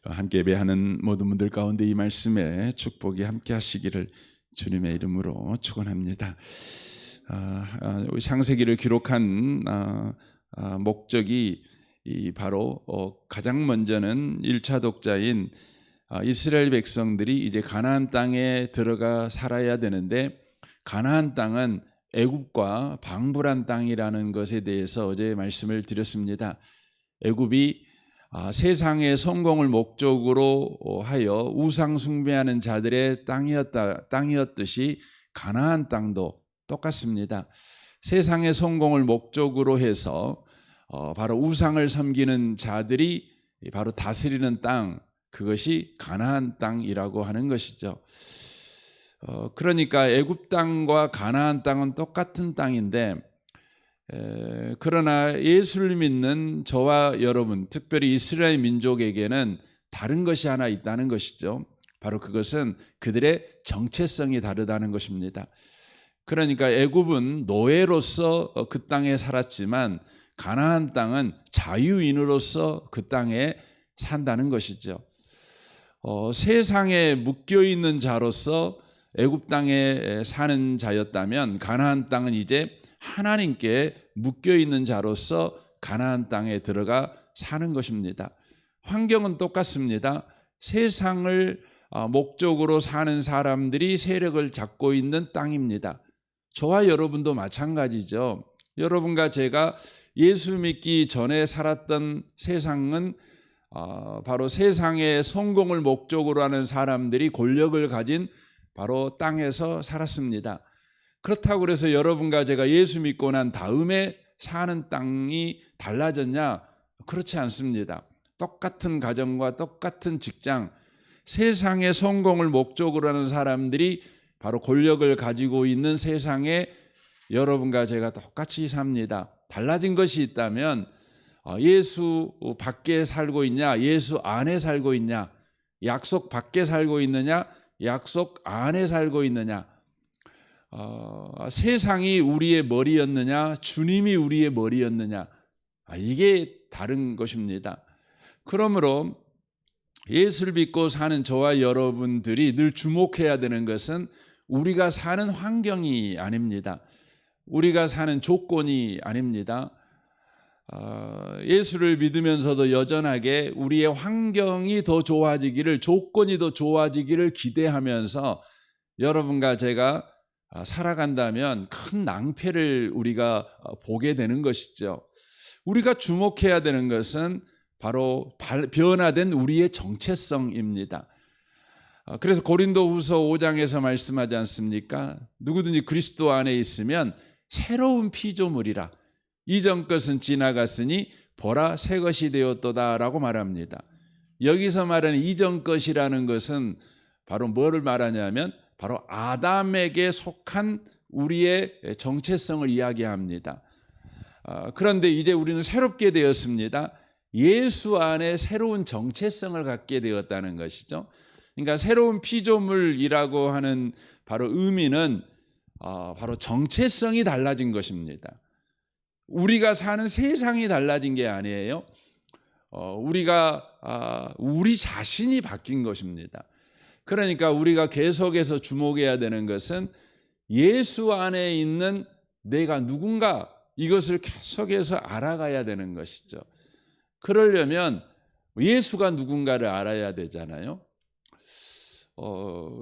함께 예배하는 모든 분들 가운데 이 말씀에 축복이 함께 하시기를 주님의 이름으로 축원합니다. 우리 창세기를 기록한 목적이 바로 가장 먼저는 1차 독자인 이스라엘 백성들이 이제 가나안 땅에 들어가 살아야 되는데, 가나안 땅은 애굽과 방불한 땅이라는 것에 대해서 어제 말씀을 드렸습니다. 애굽이 세상의 성공을 목적으로 하여 우상 숭배하는 자들의 땅이었듯이 가나안 땅도 똑같습니다. 세상의 성공을 목적으로 해서 바로 우상을 섬기는 자들이 바로 다스리는 땅, 그것이 가나안 땅이라고 하는 것이죠. 그러니까 애굽 땅과 가나안 땅은 똑같은 땅인데, 그러나 예수를 믿는 저와 여러분, 특별히 이스라엘 민족에게는 다른 것이 하나 있다는 것이죠. 바로 그것은 그들의 정체성이 다르다는 것입니다. 그러니까 애굽은 노예로서 그 땅에 살았지만 가나안 땅은 자유인으로서 그 땅에 산다는 것이죠. 세상에 묶여있는 자로서 애굽 땅에 사는 자였다면, 가나안 땅은 이제 하나님께 묶여있는 자로서 가나안 땅에 들어가 사는 것입니다. 환경은 똑같습니다. 세상을 목적으로 사는 사람들이 세력을 잡고 있는 땅입니다. 저와 여러분도 마찬가지죠. 여러분과 제가 예수 믿기 전에 살았던 세상은 바로 세상의 성공을 목적으로 하는 사람들이 권력을 가진 바로 땅에서 살았습니다. 그렇다고 해서 여러분과 제가 예수 믿고 난 다음에 사는 땅이 달라졌냐? 그렇지 않습니다. 똑같은 가정과 똑같은 직장, 세상의 성공을 목적으로 하는 사람들이 바로 권력을 가지고 있는 세상에 여러분과 제가 똑같이 삽니다. 달라진 것이 있다면 예수 밖에 살고 있냐, 예수 안에 살고 있냐, 약속 밖에 살고 있느냐, 약속 안에 살고 있느냐, 세상이 우리의 머리였느냐, 주님이 우리의 머리였느냐, 이게 다른 것입니다. 그러므로 예수를 믿고 사는 저와 여러분들이 늘 주목해야 되는 것은 우리가 사는 환경이 아닙니다. 우리가 사는 조건이 아닙니다. 예수를 믿으면서도 여전하게 우리의 환경이 더 좋아지기를, 조건이 더 좋아지기를 기대하면서 여러분과 제가 살아간다면 큰 낭패를 우리가 보게 되는 것이죠. 우리가 주목해야 되는 것은 바로 변화된 우리의 정체성입니다. 그래서 고린도후서 5장에서 말씀하지 않습니까? 누구든지 그리스도 안에 있으면 새로운 피조물이라, 이전 것은 지나갔으니 보라 새 것이 되었도다라고 말합니다. 여기서 말하는 이전 것이라는 것은 바로 뭐를 말하냐면 바로 아담에게 속한 우리의 정체성을 이야기합니다. 그런데 이제 우리는 새롭게 되었습니다. 예수 안에 새로운 정체성을 갖게 되었다는 것이죠. 그러니까 새로운 피조물이라고 하는 바로 의미는 바로 정체성이 달라진 것입니다. 우리가 사는 세상이 달라진 게 아니에요. 우리 자신이 바뀐 것입니다. 그러니까 우리가 계속해서 주목해야 되는 것은 예수 안에 있는 내가 누군가, 이것을 계속해서 알아가야 되는 것이죠. 그러려면 예수가 누군가를 알아야 되잖아요.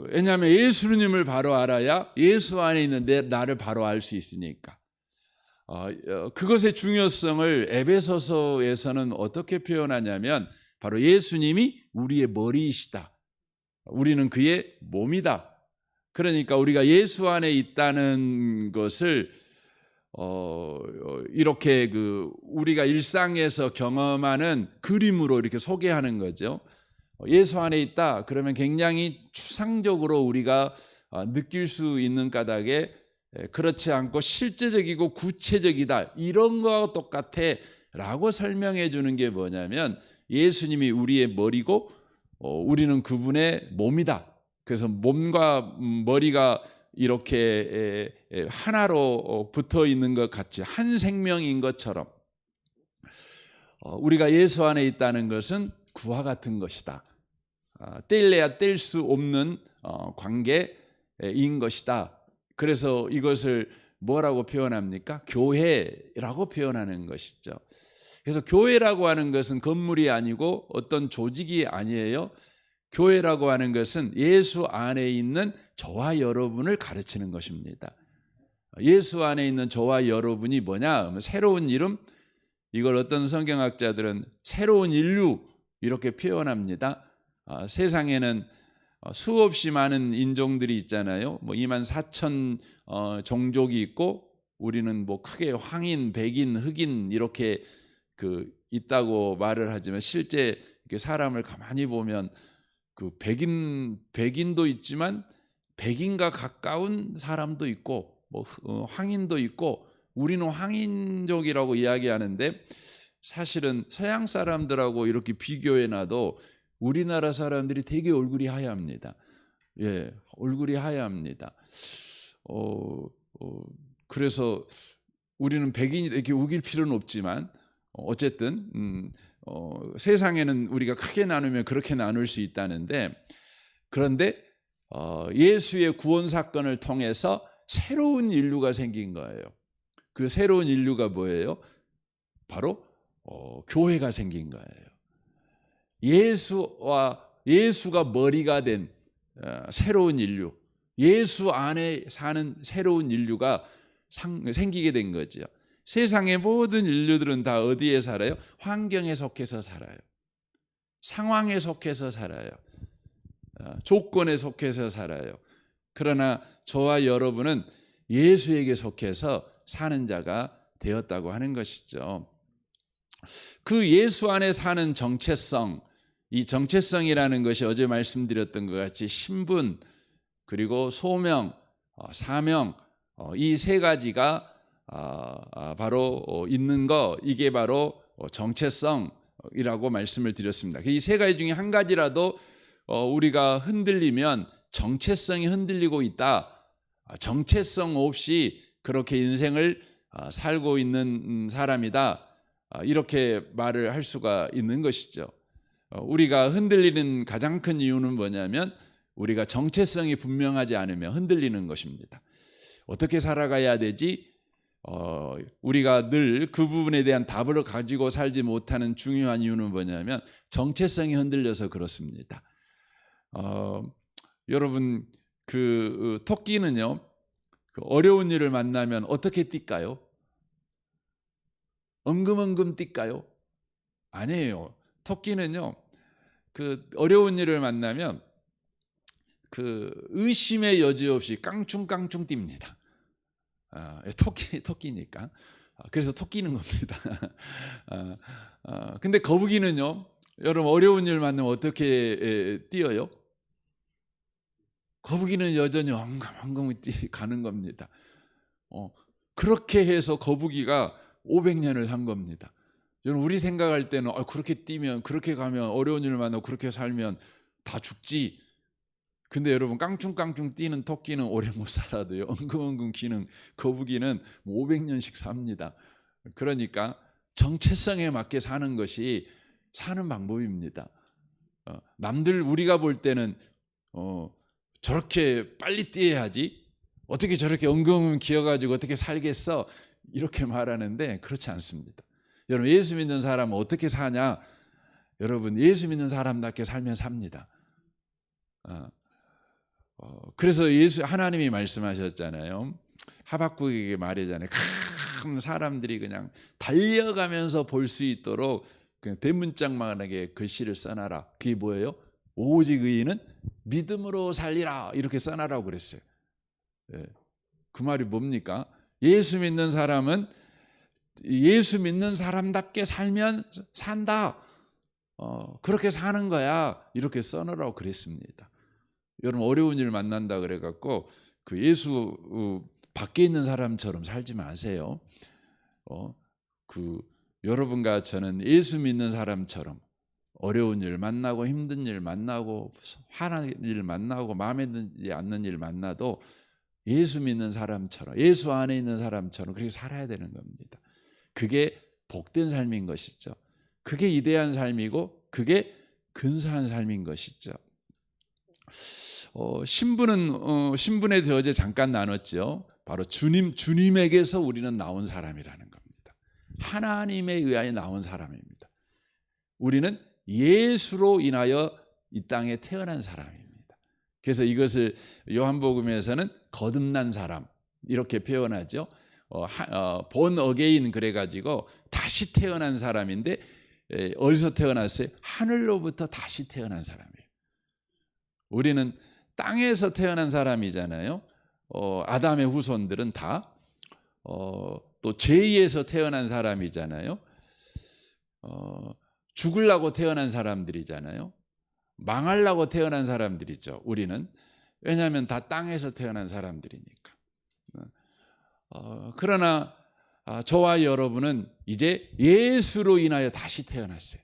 왜냐하면 예수님을 바로 알아야 예수 안에 있는 나를 바로 알 수 있으니까. 그것의 중요성을 에베소서에서는 어떻게 표현하냐면 바로 예수님이 우리의 머리이시다. 우리는 그의 몸이다. 그러니까 우리가 예수 안에 있다는 것을 이렇게 우리가 일상에서 경험하는 그림으로 이렇게 소개하는 거죠. 예수 안에 있다 그러면 굉장히 추상적으로 우리가 느낄 수 있는 까닭에, 그렇지 않고 실제적이고 구체적이다, 이런 거와 똑같아 라고 설명해 주는 게 뭐냐면 예수님이 우리의 머리고 우리는 그분의 몸이다. 그래서 몸과 머리가 이렇게 하나로 붙어 있는 것 같이, 한 생명인 것처럼 우리가 예수 안에 있다는 것은 그와 같은 것이다. 뗄래야 뗄 수 없는 관계인 것이다. 그래서 이것을 뭐라고 표현합니까? 교회라고 표현하는 것이죠. 그래서 교회라고 하는 것은 건물이 아니고 어떤 조직이 아니에요. 교회라고 하는 것은 예수 안에 있는 저와 여러분을 가르치는 것입니다. 예수 안에 있는 저와 여러분이 뭐냐? 새로운 이름, 이걸 어떤 성경학자들은 새로운 인류 이렇게 표현합니다. 세상에는 수없이 많은 인종들이 있잖아요. 뭐 24,000 종족이 있고 우리는 뭐 크게 황인, 백인, 흑인 이렇게 있다고 말을 하지만 실제 사람을 가만히 보면 백인도 있지만 백인과 가까운 사람도 있고 뭐 황인도 있고 우리는 황인족이라고 이야기하는데 사실은 서양 사람들하고 이렇게 비교해 놔도 우리나라 사람들이 되게 얼굴이 하얗습니다. 예, 얼굴이 하얗습니다. 그래서 우리는 백인이 이렇게 우길 필요는 없지만 어쨌든 세상에는 우리가 크게 나누면 그렇게 나눌 수 있다는데 그런데 예수의 구원 사건을 통해서 새로운 인류가 생긴 거예요. 그 새로운 인류가 뭐예요? 바로 교회가 생긴 거예요. 예수가 머리가 된 새로운 인류, 예수 안에 사는 새로운 인류가 생기게 된 거죠. 세상의 모든 인류들은 다 어디에 살아요? 환경에 속해서 살아요. 상황에 속해서 살아요. 조건에 속해서 살아요. 그러나 저와 여러분은 예수에게 속해서 사는 자가 되었다고 하는 것이죠. 그 예수 안에 사는 정체성, 이 정체성이라는 것이 어제 말씀드렸던 것 같이 신분, 그리고 소명, 사명, 이 세 가지가 바로 있는 거, 이게 바로 정체성이라고 말씀을 드렸습니다. 이 세 가지 중에 한 가지라도 우리가 흔들리면 정체성이 흔들리고 있다. 정체성 없이 그렇게 인생을 살고 있는 사람이다. 이렇게 말을 할 수가 있는 것이죠. 우리가 흔들리는 가장 큰 이유는 뭐냐면 우리가 정체성이 분명하지 않으면 흔들리는 것입니다. 어떻게 살아가야 되지? 우리가 늘 그 부분에 대한 답을 가지고 살지 못하는 중요한 이유는 뭐냐면 정체성이 흔들려서 그렇습니다. 여러분 토끼는요 어려운 일을 만나면 어떻게 뛸까요? 엉금엉금 뛸까요? 아니에요. 토끼는요 어려운 일을 만나면 의심의 여지 없이 깡충깡충 뜁니다. 토끼니까. 그래서 토끼는 겁니다. 근데 거북이는요, 여러분 어려운 일 만나면 어떻게 뛰어요? 거북이는 여전히 엉금엉금 가는 겁니다. 그렇게 해서 거북이가 500년을 산 겁니다. 여러분 우리 생각할 때는 그렇게 뛰면, 그렇게 가면, 어려운 일을 만나고 그렇게 살면 다 죽지. 근데 여러분 깡충깡충 뛰는 토끼는 오래 못 살아도요. 엉금엉금 기는 거북이는 500년씩 삽니다. 그러니까 정체성에 맞게 사는 것이 사는 방법입니다. 남들 우리가 볼 때는 저렇게 빨리 뛰어야지. 어떻게 저렇게 엉금엉금 기어가지고 어떻게 살겠어? 이렇게 말하는데 그렇지 않습니다. 여러분 예수 믿는 사람은 어떻게 사냐? 여러분 예수 믿는 사람답게 살면 삽니다. 그래서 하나님이 말씀하셨잖아요. 하박국에게 말하잖아요. 큰 사람들이 그냥 달려가면서 볼 수 있도록 그냥 대문짝만하게 글씨를 써놔라. 그게 뭐예요? 오직 의인은 믿음으로 살리라. 이렇게 써놔라고 그랬어요. 그 말이 뭡니까? 예수 믿는 사람은 예수 믿는 사람답게 살면 산다. 그렇게 사는 거야. 이렇게 써놓으라고 그랬습니다. 여러분 어려운 일 만난다 그래갖고 예수 밖에 있는 사람처럼 살지 마세요. 여러분과 저는 예수 믿는 사람처럼 어려운 일 만나고 힘든 일 만나고 화나는 일 만나고 마음에 들지 않는 일 만나도 예수 믿는 사람처럼 예수 안에 있는 사람처럼 그렇게 살아야 되는 겁니다. 그게 복된 삶인 것이죠. 그게 이대한 삶이고 그게 근사한 삶인 것이죠. 신분에 대해 어제 잠깐 나눴죠. 바로 주님에게서 우리는 나온 사람이라는 겁니다. 하나님에 의하여 나온 사람입니다. 우리는 예수로 인하여 이 땅에 태어난 사람입니다. 그래서 이것을 요한복음에서는 거듭난 사람 이렇게 표현하죠. 본 어게인 그래가지고 다시 태어난 사람인데 어디서 태어났어요? 하늘로부터 다시 태어난 사람이에요. 우리는 땅에서 태어난 사람이잖아요. 아담의 후손들은 다 또 죄에서 태어난 사람이잖아요. 죽으려고 태어난 사람들이잖아요. 망하려고 태어난 사람들이죠. 우리는 왜냐하면 다 땅에서 태어난 사람들이니까. 그러나 저와 여러분은 이제 예수로 인하여 다시 태어났어요.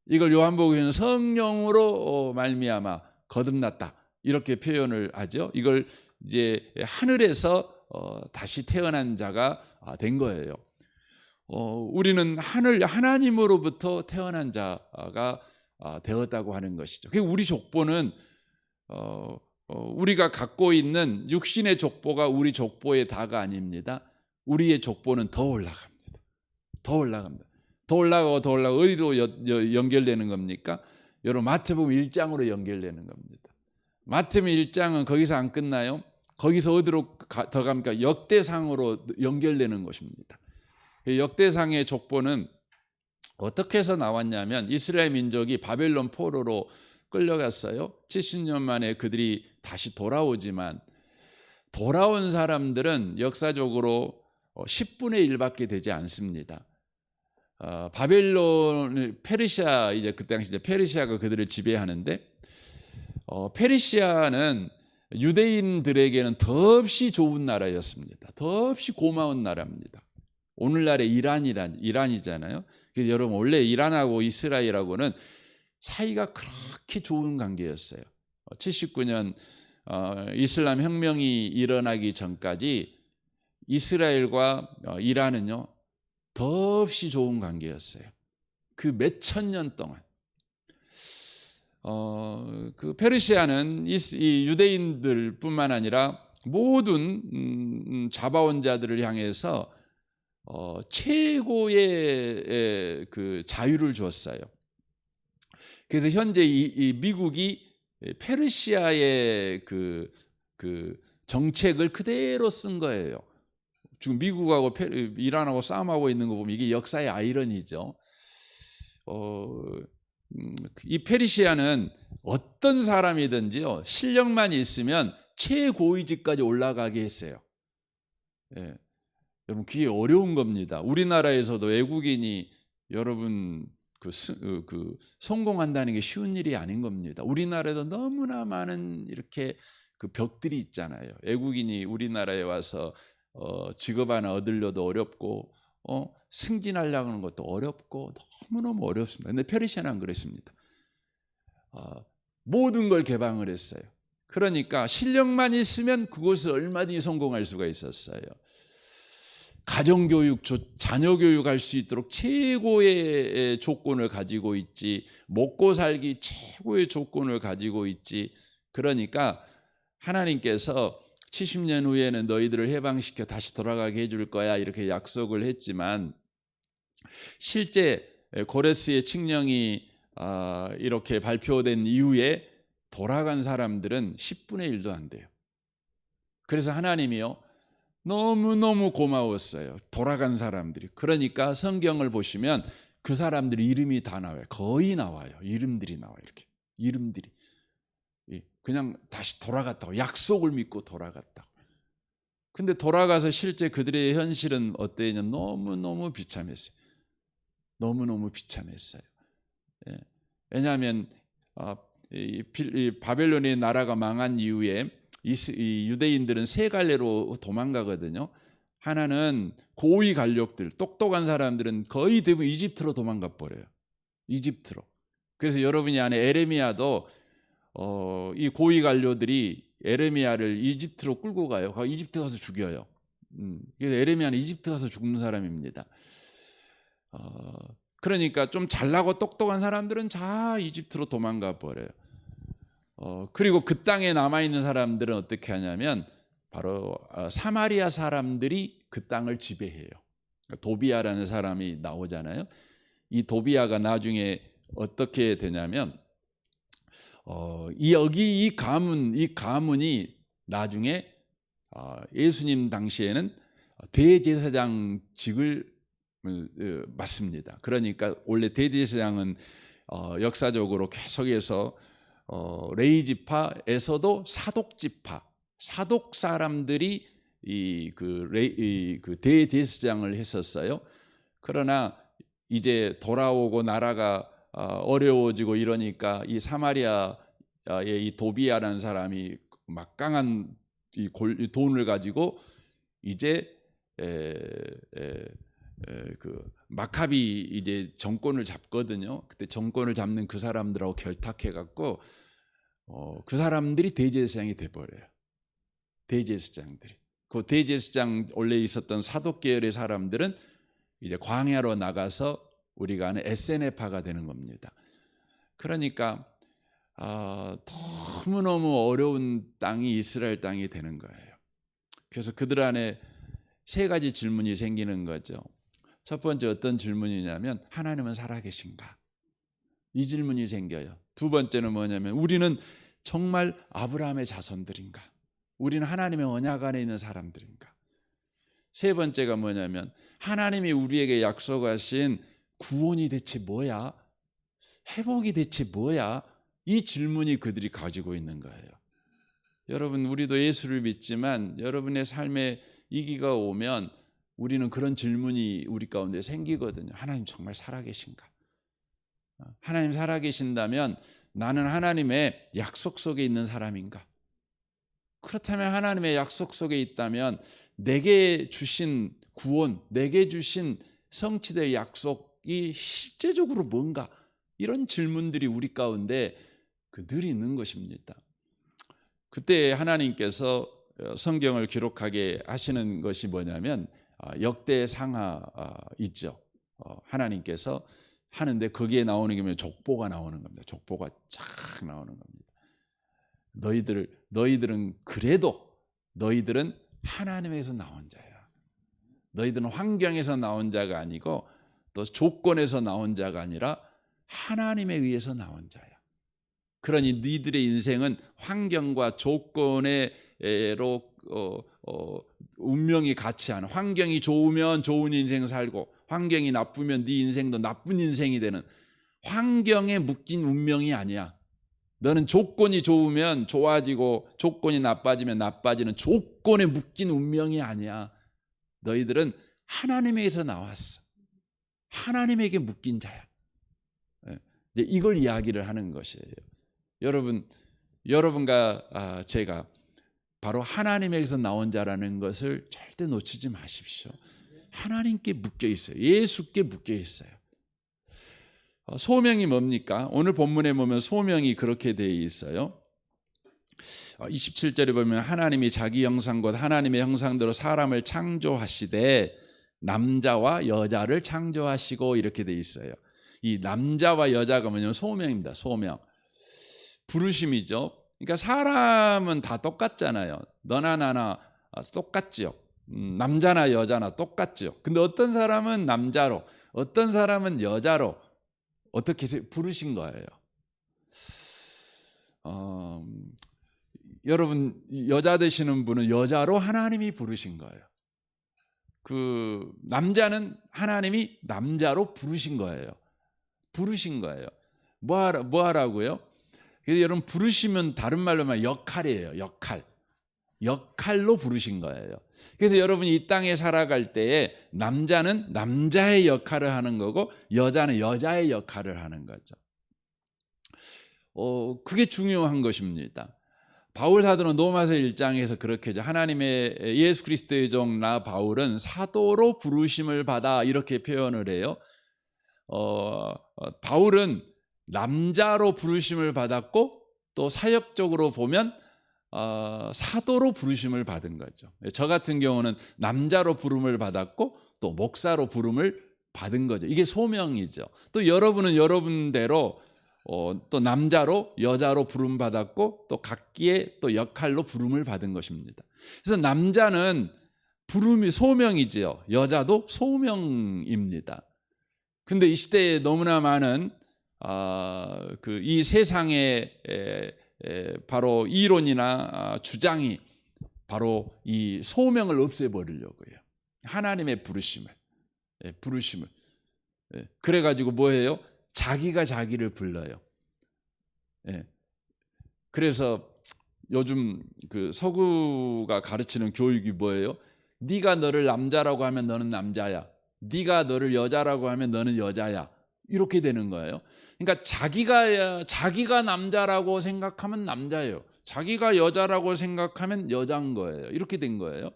이걸 요한복음에는 성령으로 말미암아 거듭났다 이렇게 표현을 하죠. 이걸 이제 하늘에서 다시 태어난 자가 된 거예요. 우리는 하나님으로부터 태어난 자가 되었다고 하는 것이죠. 우리 족보는 우리가 갖고 있는 육신의 족보가 우리 족보의 다가 아닙니다. 우리의 족보는 더 올라갑니다. 더 올라갑니다. 더 올라가고 어디로 연결되는 겁니까? 여러분 마태복음 1장으로 연결되는 겁니다. 마태복음 1장은 거기서 안 끝나요. 거기서 어디로 더 갑니까? 역대상으로 연결되는 것입니다. 역대상의 족보는 어떻게 해서 나왔냐면 이스라엘 민족이 바벨론 포로로 끌려갔어요. 70년 만에 그들이 다시 돌아오지만 돌아온 사람들은 역사적으로 10분의 1밖에 되지 않습니다. 바벨론, 페르시아, 이제 그 당시 페르시아가 그들을 지배하는데 페르시아는 유대인들에게는 더없이 좋은 나라였습니다. 더없이 고마운 나라입니다. 오늘날의 이란이잖아요. 그래서 여러분 원래 이란하고 이스라엘하고는 사이가 그렇게 좋은 관계였어요. 79년 이슬람 혁명이 일어나기 전까지 이스라엘과 이란은요 더없이 좋은 관계였어요. 그 몇천 년 동안. 그 페르시아는 이 유대인들뿐만 아니라 모든 잡아온 자들을 향해서 최고의 그 자유를 주었어요. 그래서 현재 이 미국이 페르시아의 그 정책을 그대로 쓴 거예요. 지금 미국하고 이란하고 싸움하고 있는 거 보면 이게 역사의 아이러니죠. 이 페르시아는 어떤 사람이든지요 실력만 있으면 최고위직까지 올라가게 했어요. 예. 여러분 그게 어려운 겁니다. 우리나라에서도 외국인이 여러분 성공한다는 게 쉬운 일이 아닌 겁니다. 우리나라에도 너무나 많은 이렇게 그 벽들이 있잖아요. 외국인이 우리나라에 와서 직업 하나 얻으려도 어렵고 승진하려고 하는 것도 어렵고 너무너무 어렵습니다. 근데 페르시아는 안 그랬습니다. 모든 걸 개방을 했어요. 그러니까 실력만 있으면 그곳을 얼마든지 성공할 수가 있었어요. 가정교육, 자녀교육할 수 있도록 최고의 조건을 가지고 있지, 먹고 살기 최고의 조건을 가지고 있지. 그러니까 하나님께서 70년 후에는 너희들을 해방시켜 다시 돌아가게 해줄 거야 이렇게 약속을 했지만 실제 고레스의 칙령이 이렇게 발표된 이후에 돌아간 사람들은 10분의 1도 안 돼요. 그래서 하나님이요 너무너무 고마웠어요. 돌아간 사람들이. 그러니까 성경을 보시면 그 사람들 이름이 다 나와요. 거의 나와요. 이름들이 나와요. 이렇게 이름들이 그냥 다시 돌아갔다고 약속을 믿고 돌아갔다고. 근데 돌아가서 실제 그들의 현실은 어땠냐? 너무너무 비참했어요. 너무너무 비참했어요. 예. 왜냐하면 이 바벨론의 나라가 망한 이후에 이 유대인들은 세 갈래로 도망가거든요. 하나는 고위 관력들, 똑똑한 사람들은 거의 대부분 이집트로 도망가 버려요. 이집트로. 그래서 여러분이 아는 에레미야도 이 고위 관료들이 에레미야를 이집트로 끌고 가요. 이집트 가서 죽여요. 그래서 에레미야는 이집트 가서 죽는 사람입니다. 그러니까 좀 잘나고 똑똑한 사람들은 다 이집트로 도망가 버려요. 그리고 그 땅에 남아 있는 사람들은 어떻게 하냐면 바로 사마리아 사람들이 그 땅을 지배해요. 도비아라는 사람이 나오잖아요. 이 도비아가 나중에 어떻게 되냐면 이 가문이 나중에 예수님 당시에는 대제사장직을 맡습니다. 그러니까 원래 대제사장은 역사적으로 계속해서 레위지파에서도 사독 사람들이 그 대제사장을 했었어요. 그러나 이제 돌아오고 나라가 어려워지고 이러니까 이 사마리아의 이 도비아라는 사람이 막강한 이 돈을 가지고 이제 그 마카비 이제 정권을 잡거든요. 그때 정권을 잡는 그 사람들하고 결탁해 갖고 그 사람들이 대제사장이 돼 버려요. 대제사장들이. 그 대제사장 원래 있었던 사독 계열의 사람들은 이제 광야로 나가서 우리가 아는 에세네파가 되는 겁니다. 그러니까 너무너무 어려운 땅이 이스라엘 땅이 되는 거예요. 그래서 그들 안에 세 가지 질문이 생기는 거죠. 첫 번째 어떤 질문이냐면 하나님은 살아계신가? 이 질문이 생겨요. 두 번째는 뭐냐면 우리는 정말 아브라함의 자손들인가? 우리는 하나님의 언약 안에 있는 사람들인가? 세 번째가 뭐냐면 하나님이 우리에게 약속하신 구원이 대체 뭐야? 회복이 대체 뭐야? 이 질문이 그들이 가지고 있는 거예요. 여러분, 우리도 예수를 믿지만 여러분의 삶에 위기가 오면 우리는 그런 질문이 우리 가운데 생기거든요. 하나님 정말 살아계신가? 하나님 살아계신다면 나는 하나님의 약속 속에 있는 사람인가? 그렇다면 하나님의 약속 속에 있다면 내게 주신 구원, 내게 주신 성취될 약속이 실제적으로 뭔가? 이런 질문들이 우리 가운데 늘 있는 것입니다. 그때 하나님께서 성경을 기록하게 하시는 것이 뭐냐면 역대상하 있죠. 하나님께서 하는데 거기에 나오는 게 족보가 나오는 겁니다. 족보가 쫙 나오는 겁니다. 너희들은 그래도 너희들은 하나님에서 나온 자야. 너희들은 환경에서 나온 자가 아니고 또 조건에서 나온 자가 아니라 하나님에 의해서 나온 자야. 그러니 너희들의 인생은 환경과 조건으로 운명이 같이 하는, 환경이 좋으면 좋은 인생 살고 환경이 나쁘면 네 인생도 나쁜 인생이 되는, 환경에 묶인 운명이 아니야. 너는 조건이 좋으면 좋아지고 조건이 나빠지면 나빠지는 조건에 묶인 운명이 아니야. 너희들은 하나님에게서 나왔어. 하나님에게 묶인 자야. 이제 이걸 이야기를 하는 것이에요. 여러분과 제가 바로 하나님에게서 나온 자라는 것을 절대 놓치지 마십시오. 하나님께 묶여 있어요. 예수께 묶여 있어요. 소명이 뭡니까? 오늘 본문에 보면 소명이 그렇게 되어 있어요. 27절에 보면 하나님이 자기 형상 곧 하나님의 형상대로 사람을 창조하시되 남자와 여자를 창조하시고 이렇게 되어 있어요. 이 남자와 여자가 뭐냐면 소명입니다. 소명. 부르심이죠. 그러니까 사람은 다 똑같잖아요. 너나 나나 똑같지요. 남자나 여자나 똑같지요. 근데 어떤 사람은 남자로, 어떤 사람은 여자로 어떻게 부르신 거예요. 여러분 여자 되시는 분은 여자로 하나님이 부르신 거예요. 그 남자는 하나님이 남자로 부르신 거예요. 부르신 거예요. 뭐 하라고요? 그래서 여러분 부르시면 다른 말로 말하면 역할이에요. 역할로 부르신 거예요. 그래서 여러분이 이 땅에 살아갈 때에 남자는 남자의 역할을 하는 거고 여자는 여자의 역할을 하는 거죠. 그게 중요한 것입니다. 바울 사도는 로마서 1장에서 그렇게 하나님의 예수 그리스도의 종 나 바울은 사도로 부르심을 받아 이렇게 표현을 해요. 바울은 남자로 부르심을 받았고 또 사역적으로 보면 사도로 부르심을 받은 거죠. 저 같은 경우는 남자로 부름을 받았고 또 목사로 부름을 받은 거죠. 이게 소명이죠. 또 여러분은 여러분대로 또 남자로 여자로 부름 받았고 또 각기의 또 역할로 부름을 받은 것입니다. 그래서 남자는 부름이 소명이지요. 여자도 소명입니다. 근데 이 시대에 너무나 많은 이 세상의 바로 이론이나 주장이 바로 이 소명을 없애버리려고 해요. 하나님의 부르심을. 그래가지고 뭐예요? 자기가 자기를 불러요. 그래서 요즘 그 서구가 가르치는 교육이 뭐예요? 네가 너를 남자라고 하면 너는 남자야. 네가 너를 여자라고 하면 너는 여자야. 이렇게 되는 거예요. 그러니까 자기가 남자라고 생각하면 남자예요. 자기가 여자라고 생각하면 여자인 거예요. 이렇게 된 거예요.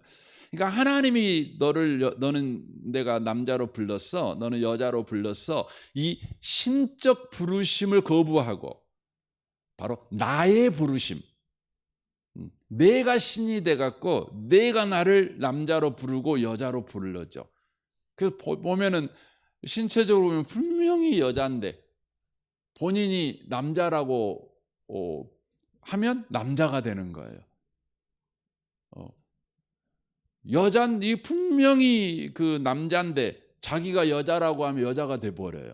그러니까 하나님이 너는 내가 남자로 불렀어. 너는 여자로 불렀어. 이 신적 부르심을 거부하고 바로 나의 부르심. 내가 신이 돼 갖고 내가 나를 남자로 부르고 여자로 불러죠. 그래서 보면은 신체적으로 보면 분명히 여자인데 본인이 남자라고 하면 남자가 되는 거예요. 여잔 분명히 그 남자인데 자기가 여자라고 하면 여자가 돼 버려요.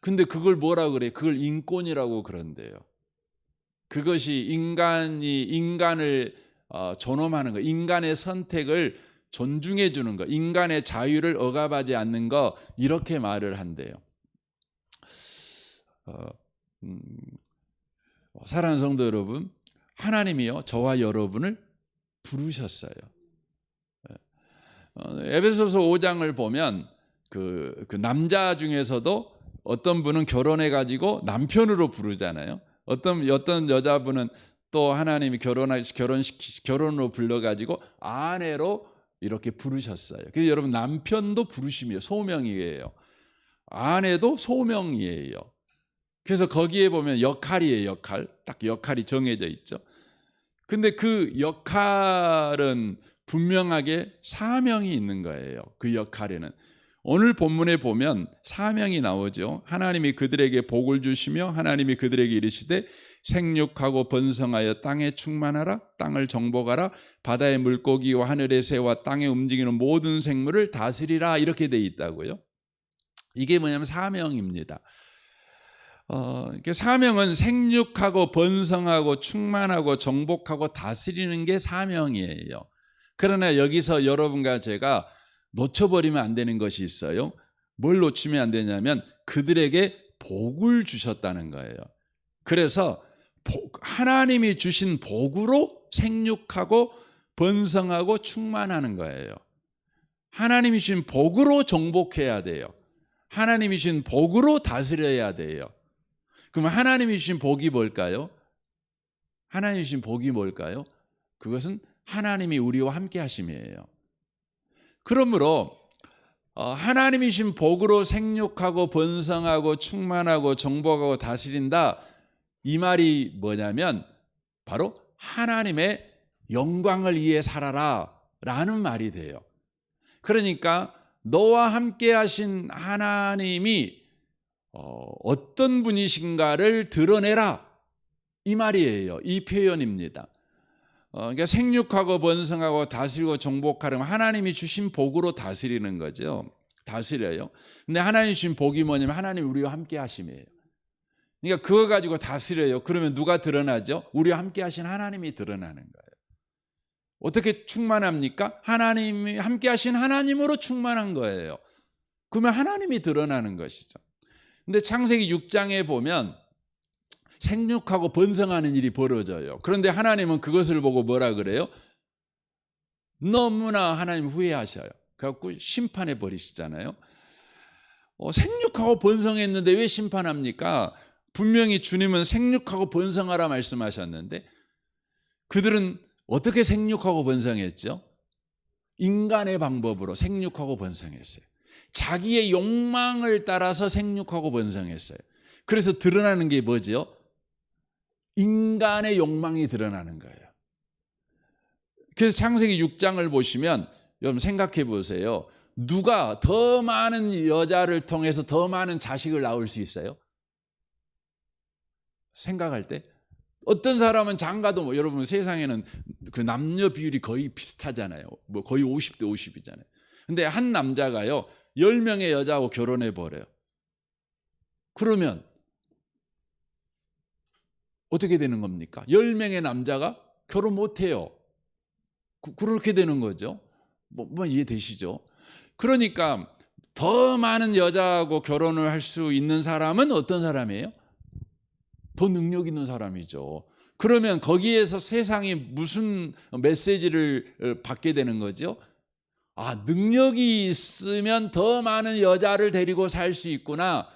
근데 그걸 뭐라 그래? 그걸 인권이라고 그런대요. 그것이 인간을 존엄하는 거, 인간의 선택을 존중해 주는 거, 인간의 자유를 억압하지 않는 거, 이렇게 말을 한대요. 사랑하는 성도 여러분, 하나님이요 저와 여러분을 부르셨어요. 에베소서 5장을 보면 그 남자 중에서도 어떤 분은 결혼해 가지고 남편으로 부르잖아요. 어떤 여자분은 또 하나님이 결혼으로 불러 가지고 아내로 이렇게 부르셨어요. 그래서 여러분 남편도 부르심이에요. 소명이에요. 아내도 소명이에요. 그래서 거기에 보면 역할이에요. 딱 역할이 정해져 있죠. 근데 그 역할은 분명하게 사명이 있는 거예요. 그 역할에는. 오늘 본문에 보면 사명이 나오죠. 하나님이 그들에게 복을 주시며 하나님이 그들에게 이르시되 생육하고 번성하여 땅에 충만하라. 땅을 정복하라. 바다의 물고기와 하늘의 새와 땅에 움직이는 모든 생물을 다스리라. 이렇게 돼 있다고요. 이게 뭐냐면 사명입니다. 사명은 생육하고 번성하고 충만하고 정복하고 다스리는 게 사명이에요. 그러나 여기서 여러분과 제가 놓쳐버리면 안 되는 것이 있어요. 뭘 놓치면 안 되냐면 그들에게 복을 주셨다는 거예요. 그래서 하나님이 주신 복으로 생육하고 번성하고 충만하는 거예요. 하나님이 주신 복으로 정복해야 돼요. 하나님이 주신 복으로 다스려야 돼요. 그럼 하나님이 주신 복이 뭘까요? 하나님이 주신 복이 뭘까요? 그것은 하나님이 우리와 함께 하심이에요. 그러므로 하나님이 주신 복으로 생육하고 번성하고 충만하고 정복하고 다스린다. 이 말이 뭐냐면 바로 하나님의 영광을 위해 살아라 라는 말이 돼요. 그러니까 너와 함께 하신 하나님이 어떤 분이신가를 드러내라 이 말이에요. 이 표현입니다. 그러니까 생육하고 번성하고 다스리고 정복하려면 하나님이 주신 복으로 다스리는 거죠. 다스려요. 근데 하나님이 주신 복이 뭐냐면 하나님이 우리와 함께 하심이에요. 그러니까 그거 가지고 다스려요. 그러면 누가 드러나죠? 우리와 함께 하신 하나님이 드러나는 거예요. 어떻게 충만합니까? 하나님이 함께 하신 하나님으로 충만한 거예요. 그러면 하나님이 드러나는 것이죠. 근데 창세기 6장에 보면 생육하고 번성하는 일이 벌어져요. 그런데 하나님은 그것을 보고 뭐라 그래요? 너무나 하나님 후회하셔요. 그래갖고 심판해 버리시잖아요. 생육하고 번성했는데 왜 심판합니까? 분명히 주님은 생육하고 번성하라 말씀하셨는데 그들은 어떻게 생육하고 번성했죠? 인간의 방법으로 생육하고 번성했어요. 자기의 욕망을 따라서 생육하고 번성했어요. 그래서 드러나는 게 뭐죠? 인간의 욕망이 드러나는 거예요. 그래서 창세기 6장을 보시면 여러분 생각해 보세요. 누가 더 많은 여자를 통해서 더 많은 자식을 낳을 수 있어요? 생각할 때 어떤 사람은 장가도 뭐 여러분 세상에는 그 남녀 비율이 거의 비슷하잖아요. 뭐 거의 50대 50이잖아요. 근데 한 남자가요 10명의 여자하고 결혼해 버려요. 그러면 어떻게 되는 겁니까? 10명의 남자가 결혼 못 해요. 그렇게 되는 거죠. 뭐 이해되시죠? 그러니까 더 많은 여자하고 결혼을 할 수 있는 사람은 어떤 사람이에요? 더 능력 있는 사람이죠. 그러면 거기에서 세상이 무슨 메시지를 받게 되는 거죠? 아, 능력이 있으면 더 많은 여자를 데리고 살 수 있구나.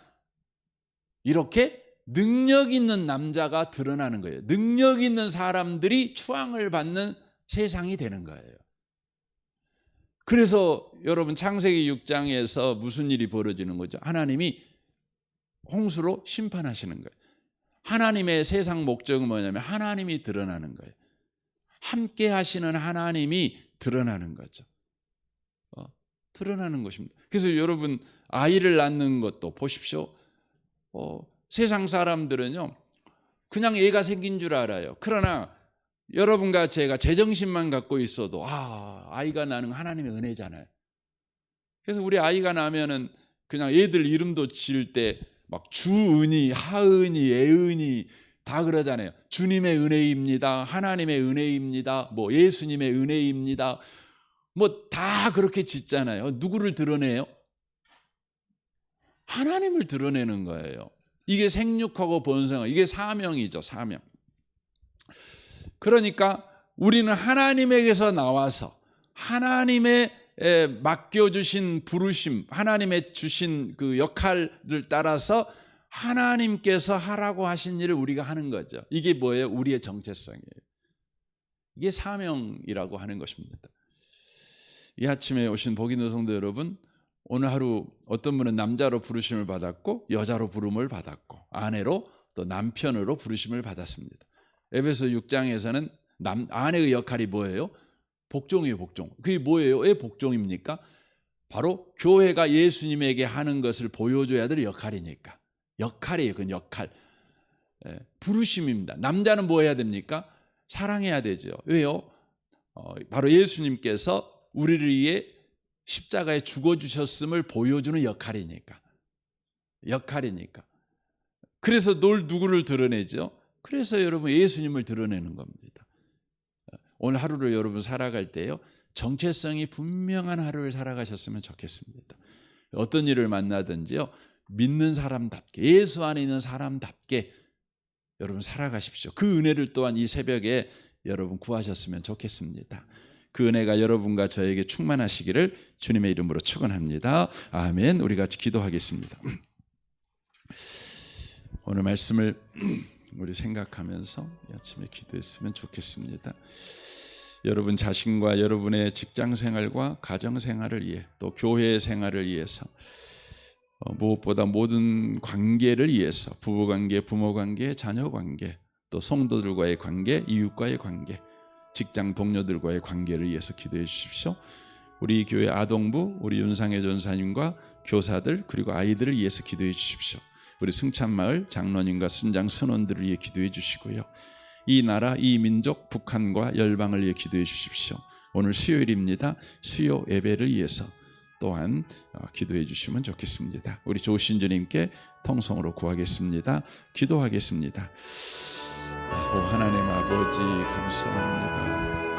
이렇게 능력 있는 남자가 드러나는 거예요. 능력 있는 사람들이 추앙을 받는 세상이 되는 거예요. 그래서 여러분 창세기 6장에서 무슨 일이 벌어지는 거죠? 하나님이 홍수로 심판하시는 거예요. 하나님의 세상 목적은 뭐냐면 하나님이 드러나는 거예요. 함께 하시는 하나님이 드러나는 거죠. 드러나는 것입니다. 그래서 여러분 아이를 낳는 것도 보십시오. 세상 사람들은요 그냥 애가 생긴 줄 알아요. 그러나 여러분과 제가 제정신만 갖고 있어도 아이가 나는 하나님의 은혜잖아요. 그래서 우리 아이가 나면은 그냥 애들 이름도 지을 때 막 주은이, 하은이, 애은이 다 그러잖아요. 주님의 은혜입니다. 하나님의 은혜입니다. 뭐 예수님의 은혜입니다. 뭐 다 그렇게 짓잖아요. 누구를 드러내요? 하나님을 드러내는 거예요. 이게 생육하고 번성하고 이게 사명이죠. 사명. 그러니까 우리는 하나님에게서 나와서 하나님의 맡겨주신 부르심, 하나님의 주신 그 역할을 따라서 하나님께서 하라고 하신 일을 우리가 하는 거죠. 이게 뭐예요? 우리의 정체성이에요. 이게 사명이라고 하는 것입니다. 이 아침에 오신 복인도 성도 여러분, 오늘 하루 어떤 분은 남자로 부르심을 받았고 여자로 부름을 받았고 아내로 또 남편으로 부르심을 받았습니다. 에베소 6장에서는 아내의 역할이 뭐예요? 복종이에요. 복종. 그게 뭐예요? 왜 복종입니까? 바로 교회가 예수님에게 하는 것을 보여줘야 될 역할이니까. 역할이에요. 그건 역할. 부르심입니다. 남자는 뭐 해야 됩니까? 사랑해야 되죠. 왜요? 바로 예수님께서 우리를 위해 십자가에 죽어주셨음을 보여주는 역할이니까. 역할이니까. 그래서 누구를 드러내죠? 그래서 여러분 예수님을 드러내는 겁니다. 오늘 하루를 여러분 살아갈 때요. 정체성이 분명한 하루를 살아가셨으면 좋겠습니다. 어떤 일을 만나든지요. 믿는 사람답게 예수 안에 있는 사람답게 여러분 살아가십시오. 그 은혜를 또한 이 새벽에 여러분 구하셨으면 좋겠습니다. 그 은혜가 여러분과 저에게 충만하시기를 주님의 이름으로 축원합니다. 아멘. 우리 같이 기도하겠습니다. 오늘 말씀을 우리 생각하면서 이 아침에 기도했으면 좋겠습니다. 여러분 자신과 여러분의 직장 생활과 가정 생활을 위해 또 교회 생활을 위해서 무엇보다 모든 관계를 위해서 부부 관계, 부모 관계, 자녀 관계, 또 성도들과의 관계, 이웃과의 관계, 직장 동료들과의 관계를 위해서 기도해 주십시오. 우리 교회 아동부, 우리 윤상혜 전사님과 교사들 그리고 아이들을 위해서 기도해 주십시오. 우리 승찬마을 장로님과 순장 순원들을 위해 기도해 주시고요. 이 나라, 이 민족, 북한과 열방을 위해 기도해 주십시오. 오늘 수요일입니다. 수요 예배를 위해서 또한 기도해 주시면 좋겠습니다. 우리 조신 주님께 통성으로 구하겠습니다. 기도하겠습니다. 오 하나님 아버지 감사합니다.